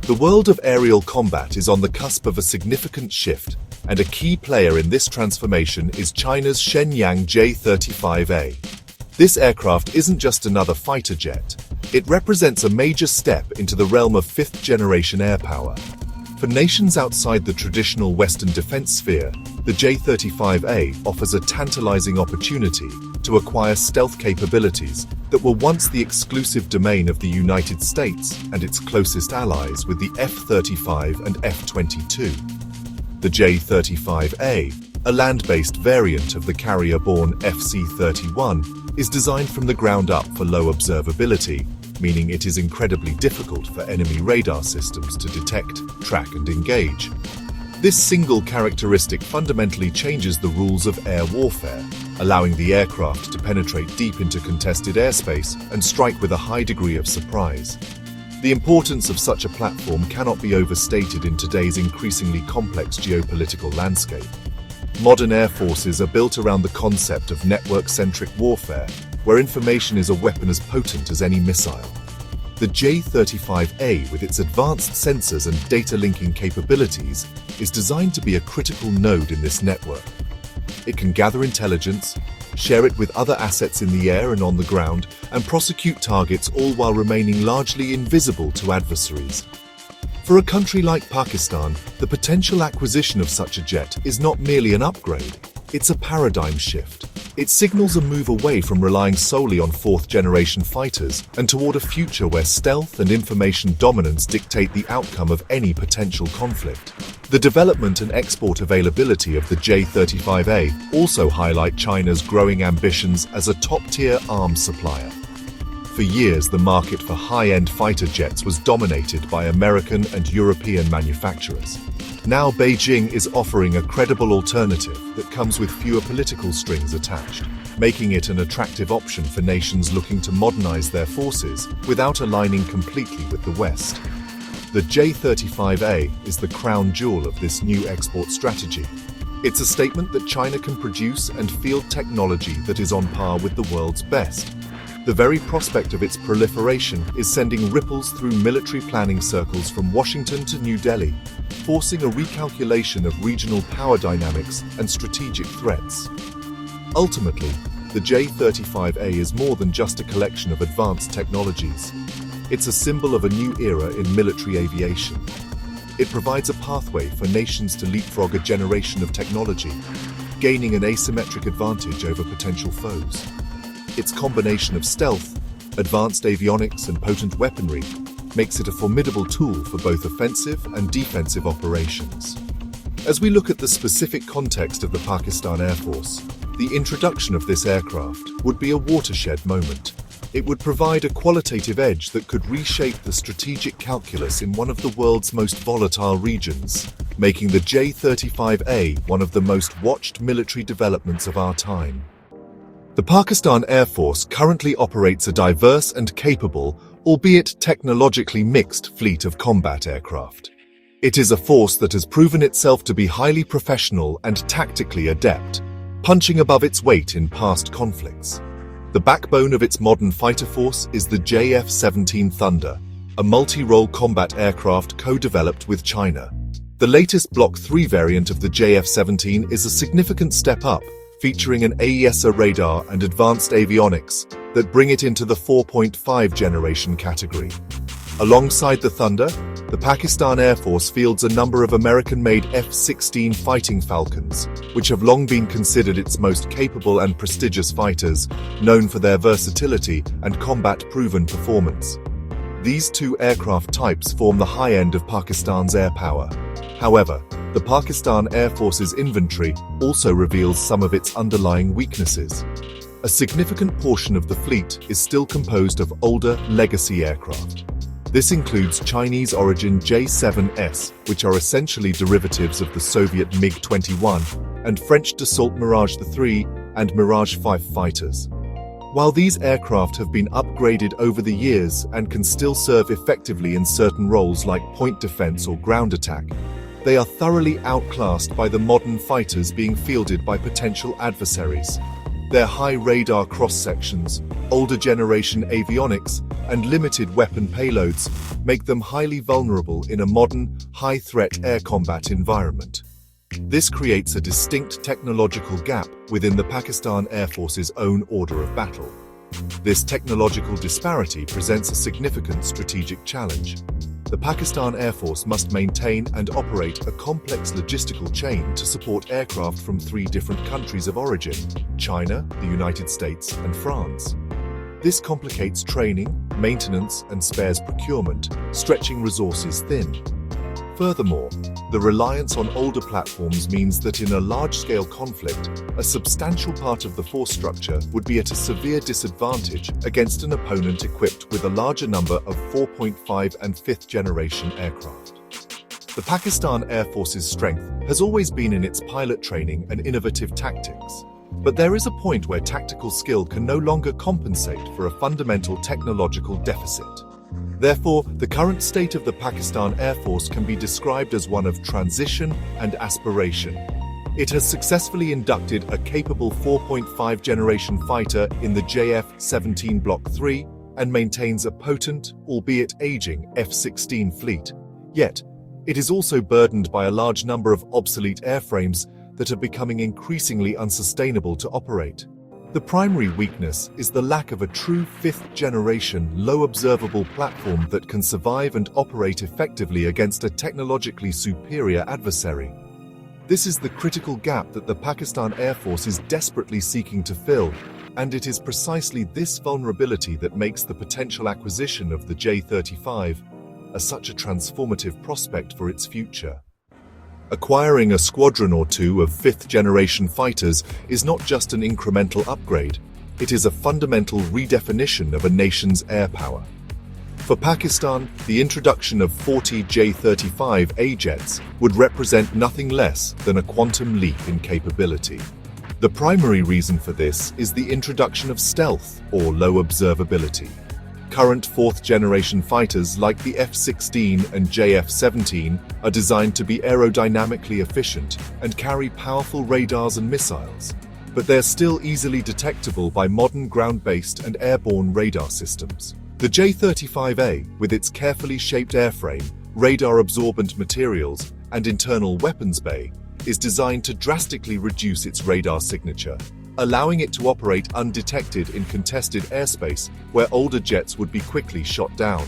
The world of aerial combat is on the cusp of a significant shift, and a key player in this transformation is China's Shenyang J-35A. This aircraft isn't just another fighter jet. It represents a major step into the realm of fifth-generation air power. For nations outside the traditional Western defense sphere, the J-35A offers a tantalizing opportunity to acquire stealth capabilities that were once the exclusive domain of the United States and its closest allies with the F-35 and F-22. The J-35A, a land-based variant of the carrier-borne FC-31, is designed from the ground up for low observability, meaning it is incredibly difficult for enemy radar systems to detect, track, and engage. This single characteristic fundamentally changes the rules of air warfare, allowing the aircraft to penetrate deep into contested airspace and strike with a high degree of surprise. The importance of such a platform cannot be overstated in today's increasingly complex geopolitical landscape. Modern air forces are built around the concept of network-centric warfare, where information is a weapon as potent as any missile. The J-35A, with its advanced sensors and data linking capabilities, is designed to be a critical node in this network. It can gather intelligence, share it with other assets in the air and on the ground, and prosecute targets, all while remaining largely invisible to adversaries. For a country like Pakistan, the potential acquisition of such a jet is not merely an upgrade, it's a paradigm shift. It signals a move away from relying solely on fourth-generation fighters and toward a future where stealth and information dominance dictate the outcome of any potential conflict. The development and export availability of the J-35A also highlight China's growing ambitions as a top-tier arms supplier. For years, the market for high-end fighter jets was dominated by American and European manufacturers. Now Beijing is offering a credible alternative that comes with fewer political strings attached, making it an attractive option for nations looking to modernize their forces without aligning completely with the West. The J-35A is the crown jewel of this new export strategy. It's a statement that China can produce and field technology that is on par with the world's best. The very prospect of its proliferation is sending ripples through military planning circles from Washington to New Delhi, forcing a recalculation of regional power dynamics and strategic threats. Ultimately, the J-35A is more than just a collection of advanced technologies. It's a symbol of a new era in military aviation. It provides a pathway for nations to leapfrog a generation of technology, gaining an asymmetric advantage over potential foes. Its combination of stealth, advanced avionics, and potent weaponry makes it a formidable tool for both offensive and defensive operations. As we look at the specific context of the Pakistan Air Force, the introduction of this aircraft would be a watershed moment. It would provide a qualitative edge that could reshape the strategic calculus in one of the world's most volatile regions, making the J-35A one of the most watched military developments of our time. The Pakistan Air Force currently operates a diverse and capable, albeit technologically mixed, fleet of combat aircraft. It is a force that has proven itself to be highly professional and tactically adept, punching above its weight in past conflicts. The backbone of its modern fighter force is the JF-17 Thunder, a multi-role combat aircraft co-developed with China. The latest Block 3 variant of the JF-17 is a significant step up, featuring an AESA radar and advanced avionics that bring it into the 4.5 generation category. Alongside the Thunder, the Pakistan Air Force fields a number of American-made F-16 Fighting Falcons, which have long been considered its most capable and prestigious fighters, known for their versatility and combat-proven performance. These two aircraft types form the high end of Pakistan's air power. However, the Pakistan Air Force's inventory also reveals some of its underlying weaknesses. A significant portion of the fleet is still composed of older, legacy aircraft. This includes Chinese-origin J-7S, which are essentially derivatives of the Soviet MiG-21, and French Dassault Mirage 3 and Mirage 5 fighters. While these aircraft have been upgraded over the years and can still serve effectively in certain roles like point defense or ground attack, they are thoroughly outclassed by the modern fighters being fielded by potential adversaries. Their high radar cross-sections, older generation avionics, and limited weapon payloads make them highly vulnerable in a modern, high-threat air combat environment. This creates a distinct technological gap within the Pakistan Air Force's own order of battle. This technological disparity presents a significant strategic challenge. The Pakistan Air Force must maintain and operate a complex logistical chain to support aircraft from 3 different countries of origin: China, the United States, and France. This complicates training, maintenance, and spares procurement, stretching resources thin. Furthermore, the reliance on older platforms means that in a large-scale conflict, a substantial part of the force structure would be at a severe disadvantage against an opponent equipped with a larger number of 4.5 and 5th-generation aircraft. The Pakistan Air Force's strength has always been in its pilot training and innovative tactics. But there is a point where tactical skill can no longer compensate for a fundamental technological deficit. Therefore, the current state of the Pakistan Air Force can be described as one of transition and aspiration. It has successfully inducted a capable 4.5 generation fighter in the JF-17 Block 3 and maintains a potent, albeit aging, F-16 fleet. Yet, it is also burdened by a large number of obsolete airframes that are becoming increasingly unsustainable to operate. The primary weakness is the lack of a true 5th-generation, low-observable platform that can survive and operate effectively against a technologically superior adversary. This is the critical gap that the Pakistan Air Force is desperately seeking to fill, and it is precisely this vulnerability that makes the potential acquisition of the J-35 such a transformative prospect for its future. Acquiring a squadron or 2 of 5th-generation fighters is not just an incremental upgrade, it is a fundamental redefinition of a nation's air power. For Pakistan, the introduction of 40 J-35A jets would represent nothing less than a quantum leap in capability. The primary reason for this is the introduction of stealth, or low observability. Current 4th-generation fighters like the F-16 and JF-17 are designed to be aerodynamically efficient and carry powerful radars and missiles, but they're still easily detectable by modern ground-based and airborne radar systems. The J-35A, with its carefully shaped airframe, radar-absorbent materials, and internal weapons bay, is designed to drastically reduce its radar signature, allowing it to operate undetected in contested airspace where older jets would be quickly shot down.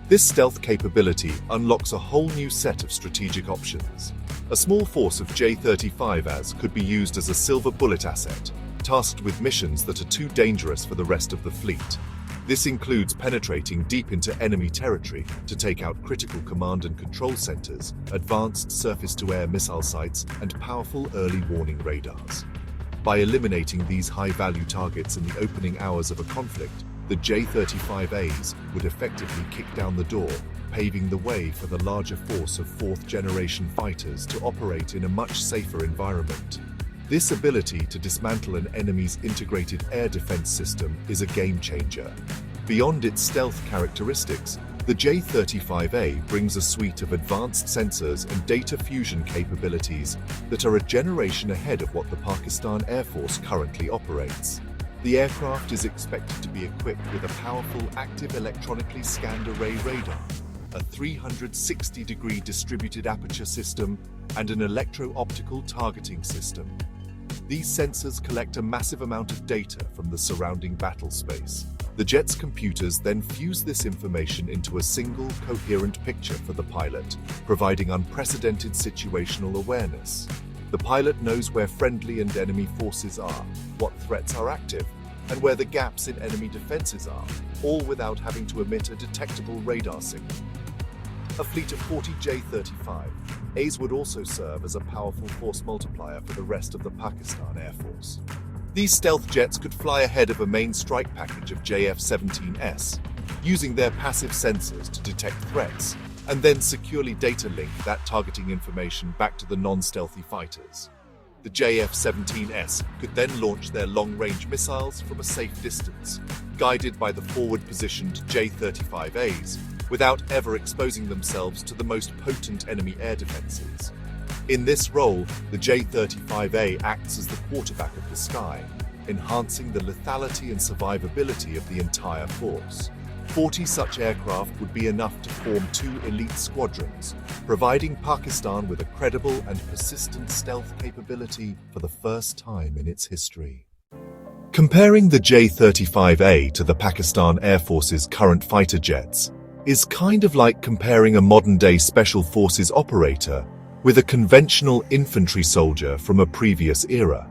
This stealth capability unlocks a whole new set of strategic options. A small force of J-35As could be used as a silver bullet asset, tasked with missions that are too dangerous for the rest of the fleet. This includes penetrating deep into enemy territory to take out critical command and control centers, advanced surface-to-air missile sites, and powerful early warning radars. By eliminating these high-value targets in the opening hours of a conflict, the J-35As would effectively kick down the door, paving the way for the larger force of 4th-generation fighters to operate in a much safer environment. This ability to dismantle an enemy's integrated air defense system is a game-changer. Beyond its stealth characteristics, the J-35A brings a suite of advanced sensors and data fusion capabilities that are a generation ahead of what the Pakistan Air Force currently operates. The aircraft is expected to be equipped with a powerful active electronically scanned array radar, a 360-degree distributed aperture system, and an electro-optical targeting system. These sensors collect a massive amount of data from the surrounding battle space. The jet's computers then fuse this information into a single, coherent picture for the pilot, providing unprecedented situational awareness. The pilot knows where friendly and enemy forces are, what threats are active, and where the gaps in enemy defenses are, all without having to emit a detectable radar signal. A fleet of 40 J-35As would also serve as a powerful force multiplier for the rest of the Pakistan Air Force. These stealth jets could fly ahead of a main strike package of JF-17S, using their passive sensors to detect threats, and then securely data link that targeting information back to the non-stealthy fighters. The JF-17S could then launch their long-range missiles from a safe distance, guided by the forward-positioned J-35As, without ever exposing themselves to the most potent enemy air defenses. In this role, the J-35A acts as the quarterback of the sky, enhancing the lethality and survivability of the entire force. 40 such aircraft would be enough to form 2 elite squadrons, providing Pakistan with a credible and persistent stealth capability for the first time in its history. Comparing the J-35A to the Pakistan Air Force's current fighter jets is kind of like comparing a modern-day Special Forces operator with a conventional infantry soldier from a previous era.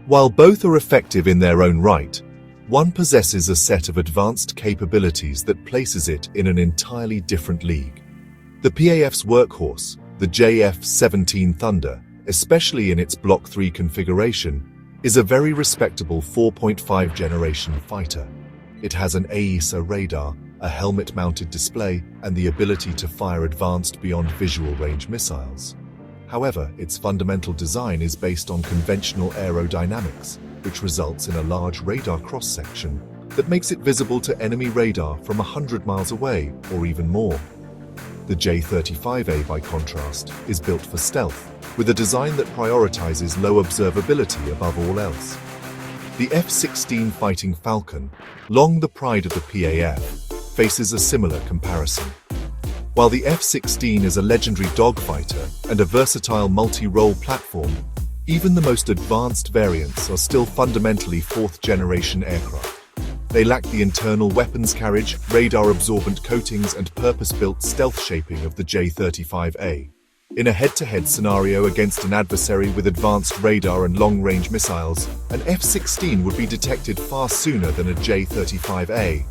While both are effective in their own right, one possesses a set of advanced capabilities that places it in an entirely different league. The PAF's workhorse, the JF-17 Thunder, especially in its Block 3 configuration, is a very respectable 4.5 generation fighter. It has an AESA radar, a helmet-mounted display, and the ability to fire advanced beyond visual range missiles. However, its fundamental design is based on conventional aerodynamics, which results in a large radar cross-section that makes it visible to enemy radar from 100 miles away or even more. The J-35A, by contrast, is built for stealth, with a design that prioritizes low observability above all else. The F-16 Fighting Falcon, long the pride of the PAF, faces a similar comparison. While the F-16 is a legendary dogfighter and a versatile multi-role platform, even the most advanced variants are still fundamentally fourth-generation aircraft. They lack the internal weapons carriage, radar-absorbent coatings, and purpose-built stealth shaping of the J-35A. In a head-to-head scenario against an adversary with advanced radar and long-range missiles, an F-16 would be detected far sooner than a J-35A.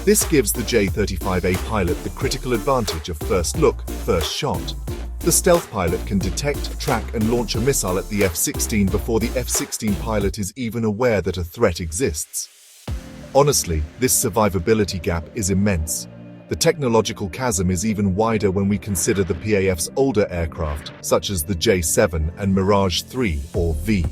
This gives the J-35A pilot the critical advantage of first look, first shot. The stealth pilot can detect, track, and launch a missile at the F-16 before the F-16 pilot is even aware that a threat exists. Honestly, this survivability gap is immense. The technological chasm is even wider when we consider the PAF's older aircraft, such as the J-7 and Mirage 3 or V.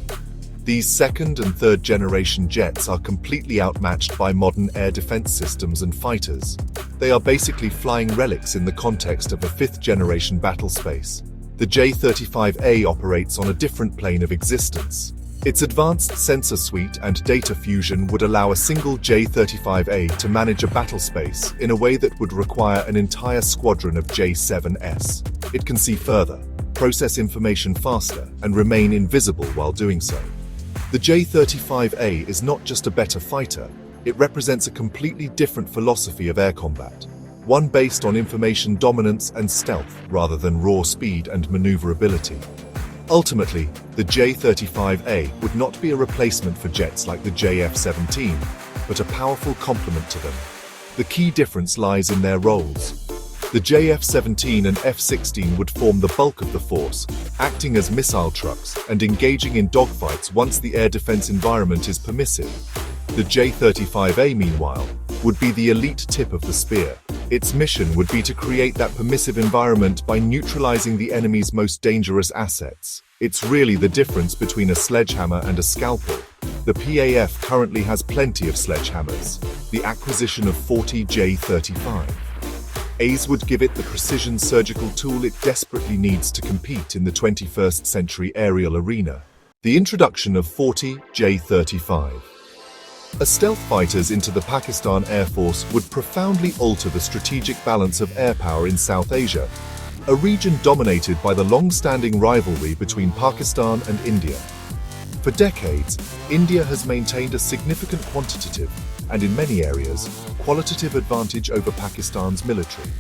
These second and third generation jets are completely outmatched by modern air defense systems and fighters. They are basically flying relics in the context of a fifth generation battle space. The J-35A operates on a different plane of existence. Its advanced sensor suite and data fusion would allow a single J-35A to manage a battle space in a way that would require an entire squadron of J-7s. It can see further, process information faster, and remain invisible while doing so. The J-35A is not just a better fighter, it represents a completely different philosophy of air combat, one based on information dominance and stealth rather than raw speed and maneuverability. Ultimately, the J-35A would not be a replacement for jets like the JF-17, but a powerful complement to them. The key difference lies in their roles. The JF-17 and F-16 would form the bulk of the force, acting as missile trucks and engaging in dogfights once the air defense environment is permissive. The J-35A, meanwhile, would be the elite tip of the spear. Its mission would be to create that permissive environment by neutralizing the enemy's most dangerous assets. It's really the difference between a sledgehammer and a scalpel. The PAF currently has plenty of sledgehammers. The acquisition of 40 J-35As would give it the precision surgical tool it desperately needs to compete in the 21st century aerial arena. The introduction of 40 J-35 as stealth fighters into the Pakistan Air Force would profoundly alter the strategic balance of air power in South Asia, a region dominated by the long-standing rivalry between Pakistan and India. For decades, India has maintained a significant quantitative, and in many areas, qualitative advantage over Pakistan's military.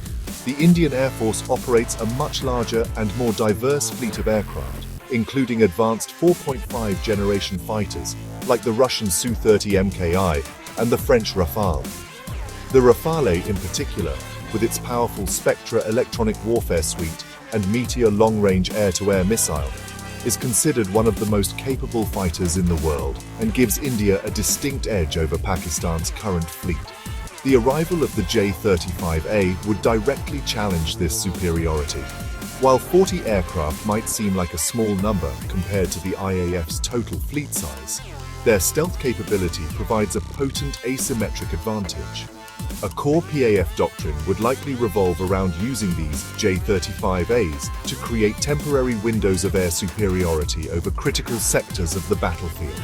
The Indian Air Force operates a much larger and more diverse fleet of aircraft, including advanced 4.5 generation fighters like the Russian Su-30 Mki and the French Rafale. The Rafale in particular, with its powerful Spectra electronic warfare suite and Meteor long-range air-to-air missile, is considered one of the most capable fighters in the world and gives India a distinct edge over Pakistan's current fleet. The arrival of the J-35A would directly challenge this superiority. While 40 aircraft might seem like a small number compared to the IAF's total fleet size, their stealth capability provides a potent asymmetric advantage. A core PAF doctrine would likely revolve around using these J-35As to create temporary windows of air superiority over critical sectors of the battlefield.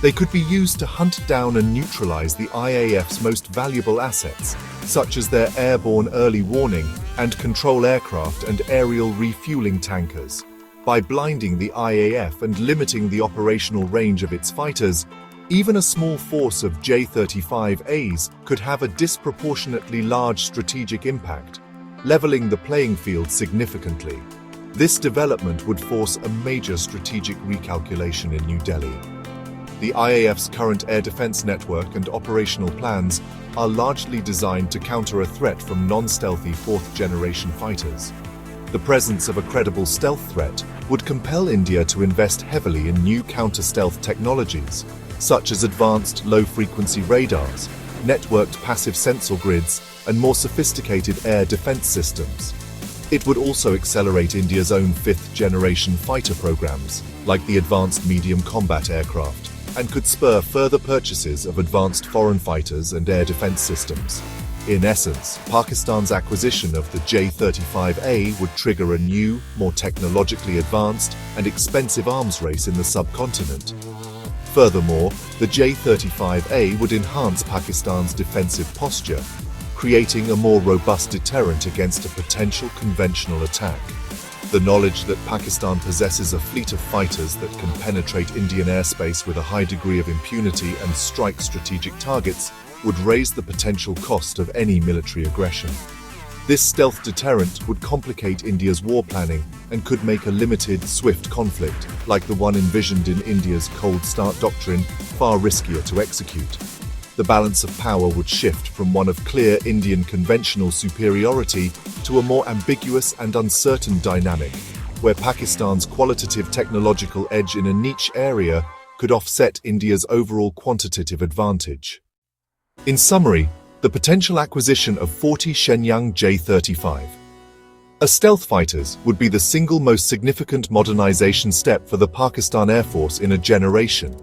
They could be used to hunt down and neutralize the IAF's most valuable assets, such as their airborne early warning and control aircraft and aerial refueling tankers. By blinding the IAF and limiting the operational range of its fighters, even a small force of J-35As could have a disproportionately large strategic impact, leveling the playing field significantly. This development would force a major strategic recalculation in New Delhi. The IAF's current air defense network and operational plans are largely designed to counter a threat from non-stealthy fourth-generation fighters. The presence of a credible stealth threat would compel India to invest heavily in new counter-stealth technologies, such as advanced low-frequency radars, networked passive sensor grids, and more sophisticated air defense systems. It would also accelerate India's own fifth-generation fighter programs, like the Advanced Medium Combat Aircraft, and could spur further purchases of advanced foreign fighters and air defense systems. In essence, Pakistan's acquisition of the J-35A would trigger a new, more technologically advanced and expensive arms race in the subcontinent. Furthermore, the J-35A would enhance Pakistan's defensive posture, creating a more robust deterrent against a potential conventional attack. The knowledge that Pakistan possesses a fleet of fighters that can penetrate Indian airspace with a high degree of impunity and strike strategic targets would raise the potential cost of any military aggression. This stealth deterrent would complicate India's war planning and could make a limited, swift conflict, like the one envisioned in India's Cold Start doctrine, far riskier to execute. The balance of power would shift from one of clear Indian conventional superiority to a more ambiguous and uncertain dynamic, where Pakistan's qualitative technological edge in a niche area could offset India's overall quantitative advantage. In summary, the potential acquisition of 40 Shenyang J-35 stealth fighters would be the single most significant modernization step for the Pakistan Air Force in a generation.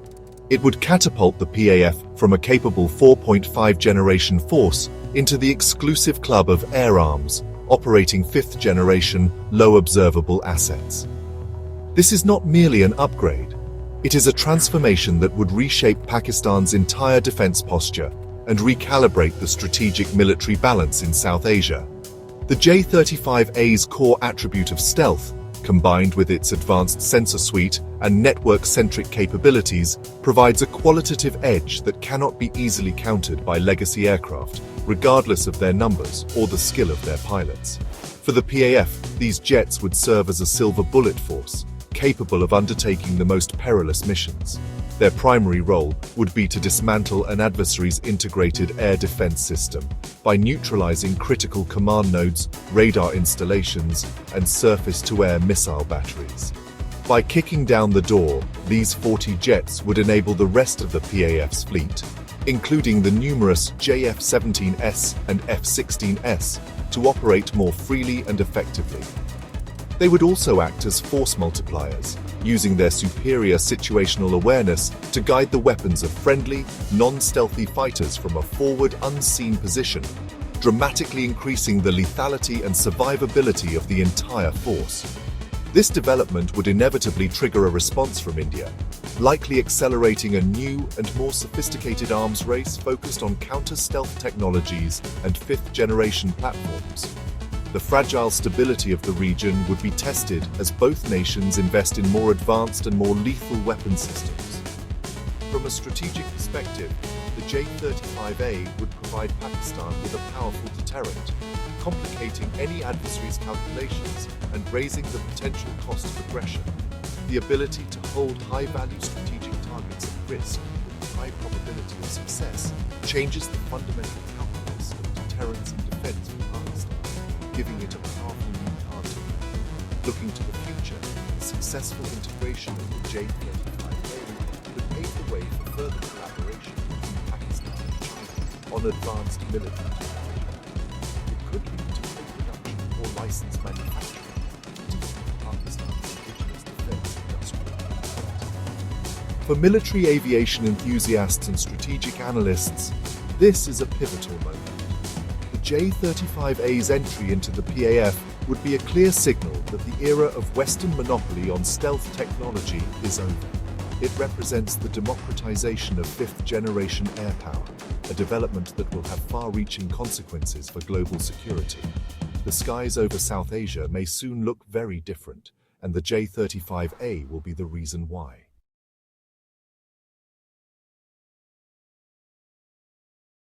It would catapult the PAF from a capable 4.5-generation force into the exclusive club of air arms, operating fifth-generation, low-observable assets. This is not merely an upgrade. It is a transformation that would reshape Pakistan's entire defense posture and recalibrate the strategic military balance in South Asia. The J-35A's core attribute of stealth, combined with its advanced sensor suite and network-centric capabilities, provides a qualitative edge that cannot be easily countered by legacy aircraft, regardless of their numbers or the skill of their pilots. For the PAF, these jets would serve as a silver bullet force, capable of undertaking the most perilous missions. Their primary role would be to dismantle an adversary's integrated air defense system by neutralizing critical command nodes, radar installations, and surface-to-air missile batteries. By kicking down the door, these 40 jets would enable the rest of the PAF's fleet, including the numerous JF-17S and F-16S, to operate more freely and effectively. They would also act as force multipliers, using their superior situational awareness to guide the weapons of friendly, non-stealthy fighters from a forward, unseen position, dramatically increasing the lethality and survivability of the entire force. This development would inevitably trigger a response from India, likely accelerating a new and more sophisticated arms race focused on counter-stealth technologies and fifth-generation platforms. The fragile stability of the region would be tested as both nations invest in more advanced and more lethal weapon systems. From a strategic perspective, the J-35A would provide Pakistan with a powerful deterrent, complicating any adversary's calculations and raising the potential cost of aggression. The ability to hold high-value strategic targets at risk with high probability of success changes the fundamental calculus of deterrence and defense for Pakistan, giving it a powerful new card to play. Looking to the future, successful integration of the J-35A could pave the way for further collaboration between Pakistan and China on advanced military technology. It could lead to co-production or licensed manufacturing to keep Pakistan's indigenous defense industrial capability. For military aviation enthusiasts and strategic analysts, this is a pivotal moment. J-35A's entry into the PAF would be a clear signal that the era of Western monopoly on stealth technology is over. It represents the democratization of fifth-generation air power, a development that will have far-reaching consequences for global security. The skies over South Asia may soon look very different, and the J-35A will be the reason why.